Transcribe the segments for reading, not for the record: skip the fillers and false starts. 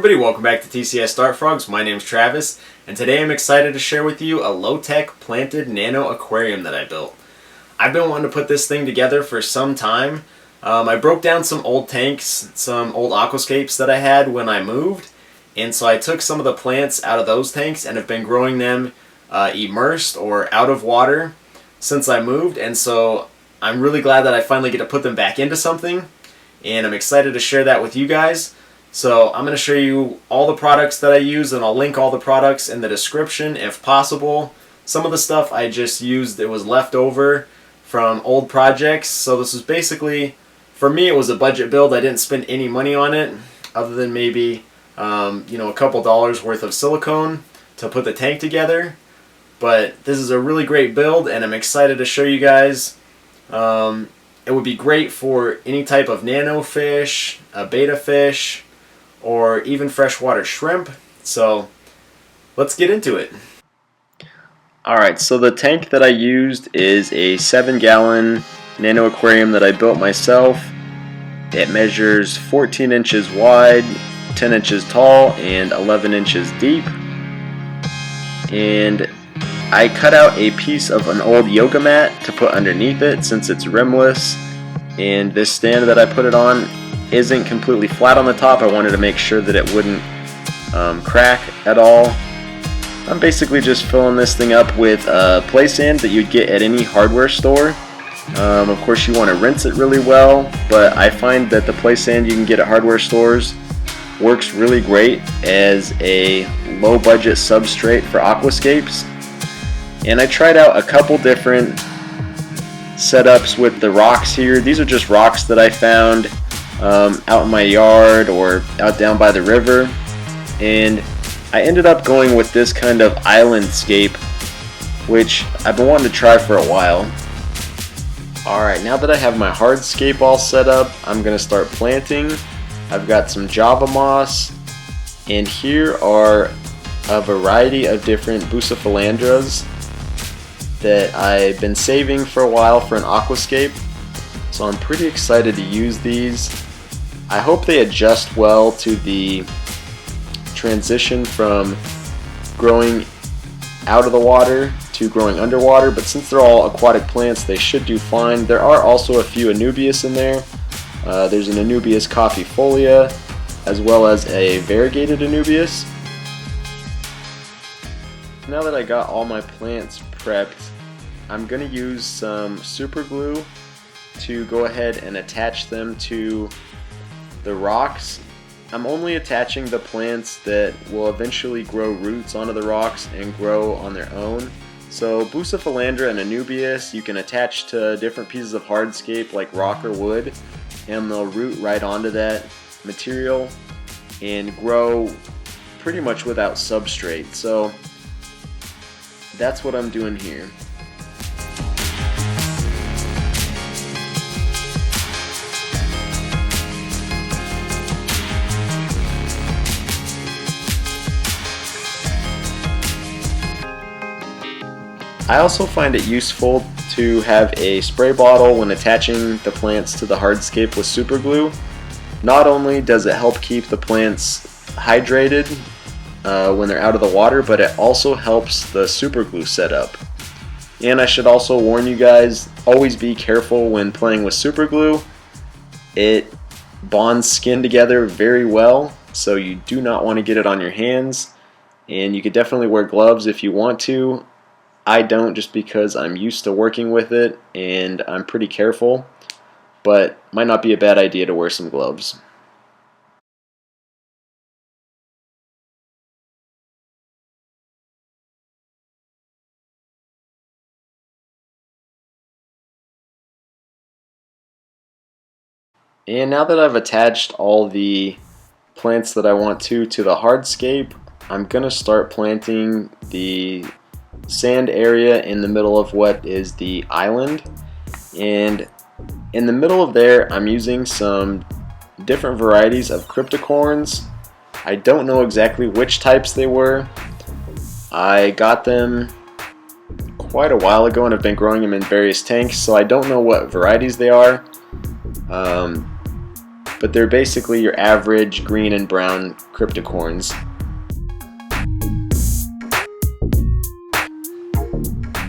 everybody, welcome back to TCS Dart Frogs. My name's Travis, and today I'm excited to share with you a low-tech planted nano aquarium that I built. I've been wanting to put this thing together for some time. I broke down some old tanks, some old aquascapes that I had when I moved, and so I took some of the plants out of those tanks and have been growing them immersed or out of water since I moved, and so I'm really glad that I finally get to put them back into something, and I'm excited to share that with you guys. So I'm going to show you all the products that I use, and I'll link all the products in the description if possible. Some of the stuff I just used, it was left over from old projects. So this is basically, for me, it was a budget build. I didn't spend any money on it other than maybe a couple dollars worth of silicone to put the tank together. But this is a really great build, and I'm excited to show you guys. It would be great for any type of nano fish, a beta fish, or even freshwater shrimp. So let's get into it. Alright, so the tank that I used is a 7-gallon nano aquarium that I built myself. It measures 14 inches wide, 10 inches tall, and 11 inches deep. And I cut out a piece of an old yoga mat to put underneath it since it's rimless, and this stand that I put it on isn't completely flat on the top. I wanted to make sure that it wouldn't crack at all. I'm basically just filling this thing up with play sand that you'd get at any hardware store. Of course you want to rinse it really well, but I find that the play sand you can get at hardware stores works really great as a low budget substrate for aquascapes. And I tried out a couple different setups with the rocks here. These are just rocks that I found out in my yard or out down by the river, and I ended up going with this kind of island scape, which I've been wanting to try for a while. Alright, now that I have my hardscape all set up, I'm going to start planting. I've got some Java moss, and here are a variety of different Bucephalandras that I've been saving for a while for an aquascape, so I'm pretty excited to use these. I hope they adjust well to the transition from growing out of the water to growing underwater, but since they're all aquatic plants, they should do fine. There are also a few Anubias in there. There's an Anubias coffeefolia as well as a variegated Anubias. Now that I got all my plants prepped, I'm going to use some super glue to go ahead and attach them to the rocks. I'm only attaching the plants that will eventually grow roots onto the rocks and grow on their own. So Bucephalandra and Anubias you can attach to different pieces of hardscape like rock or wood, and they'll root right onto that material and grow pretty much without substrate. So that's what I'm doing here. I also find it useful to have a spray bottle when attaching the plants to the hardscape with super glue. Not only does it help keep the plants hydrated when they're out of the water, but it also helps the super glue setup. And I should also warn you guys, always be careful when playing with super glue. It bonds skin together very well, so you do not want to get it on your hands, and you could definitely wear gloves if you want to. I don't, just because I'm used to working with it and I'm pretty careful, but might not be a bad idea to wear some gloves. And now that I've attached all the plants that I want to the hardscape, I'm going to start planting the sand area in the middle of what is the island. And in the middle of there, I'm using some different varieties of Cryptecorynnes. I don't know exactly which types they were. I got them quite a while ago and have been growing them in various tanks, so I don't know what varieties they are. but they're basically your average green and brown cryptocorns.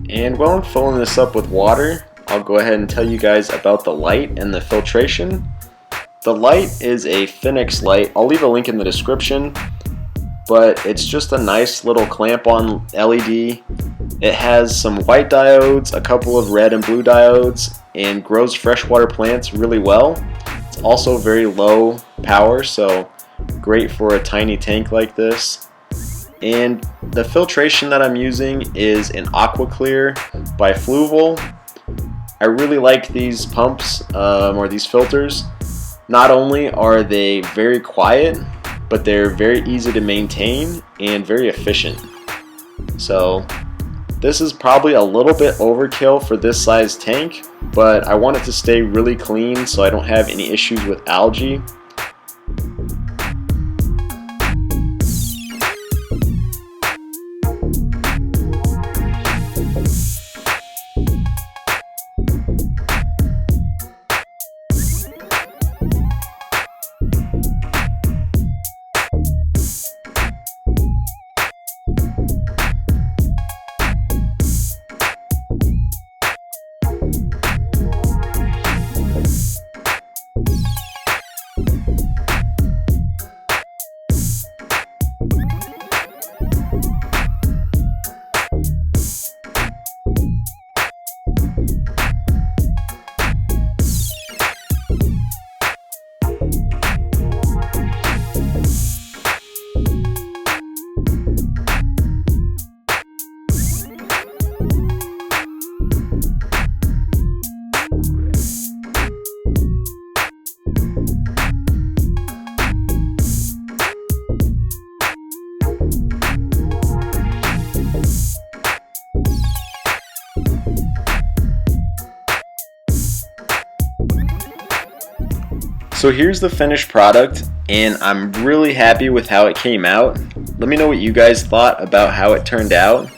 And while I'm filling this up with water, I'll go ahead and tell you guys about the light and the filtration. The light is a Finnex light. I'll leave a link in the description, but it's just a nice little clamp-on LED. It has some white diodes, a couple of red and blue diodes, and grows freshwater plants really well. It's also very low power, so great for a tiny tank like this. And the filtration that I'm using is an Aquaclear by Fluval. I really like these pumps, or these filters. Not only are they very quiet, but they're very easy to maintain and very efficient. So this is probably a little bit overkill for this size tank, but I want it to stay really clean so I don't have any issues with algae. So here's the finished product, and I'm really happy with how it came out. Let me know what you guys thought about how it turned out,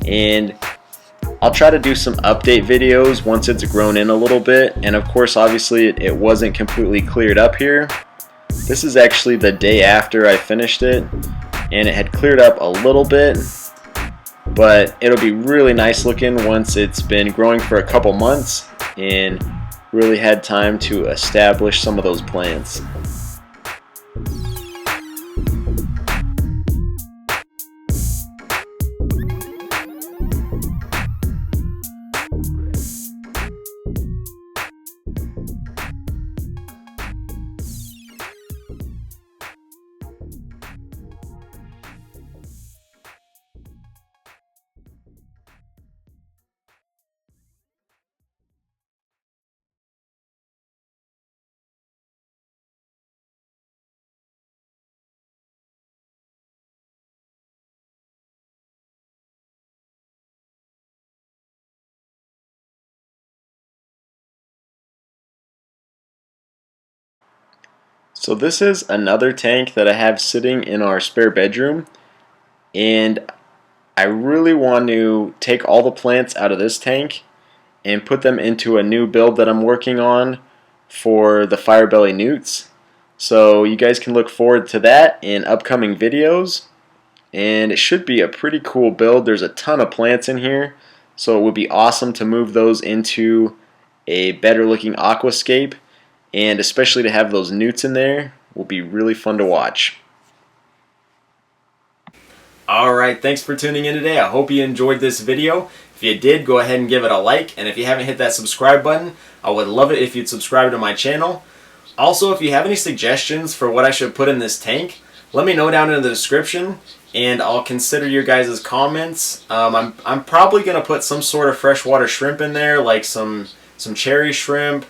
and I'll try to do some update videos once it's grown in a little bit. And of course, obviously it wasn't completely cleared up here. This is actually the day after I finished it, and it had cleared up a little bit, but it'll be really nice looking once it's been growing for a couple months and really had time to establish some of those plants. So this is another tank that I have sitting in our spare bedroom, and I really want to take all the plants out of this tank and put them into a new build that I'm working on for the Firebelly Newts. So you guys can look forward to that in upcoming videos, and it should be a pretty cool build. There's a ton of plants in here, so it would be awesome to move those into a better looking aquascape. And especially to have those newts in there will be really fun to watch. Alright, thanks for tuning in today. I hope you enjoyed this video. If you did, go ahead and give it a like. And if you haven't hit that subscribe button, I would love it if you'd subscribe to my channel. Also, if you have any suggestions for what I should put in this tank, let me know down in the description, and I'll consider your guys' comments. I'm probably going to put some sort of freshwater shrimp in there, like some cherry shrimp,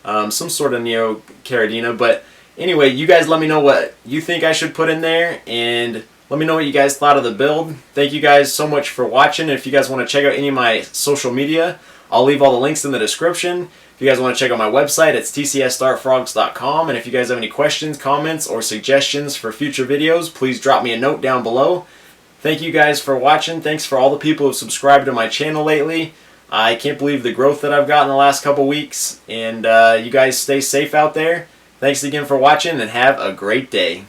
some sort of Neocaridina. But anyway, you guys let me know what you think I should put in there, and let me know what you guys thought of the build. Thank you guys so much for watching. If you guys want to check out any of my social media, I'll leave all the links in the description. If you guys want to check out my website, it's tcsdartfrogs.com. And if you guys have any questions, comments, or suggestions for future videos, please drop me a note down below. Thank you guys for watching. Thanks for all the people who have subscribed to my channel lately. I can't believe the growth that I've got in the last couple weeks. And you guys stay safe out there. Thanks again for watching and have a great day.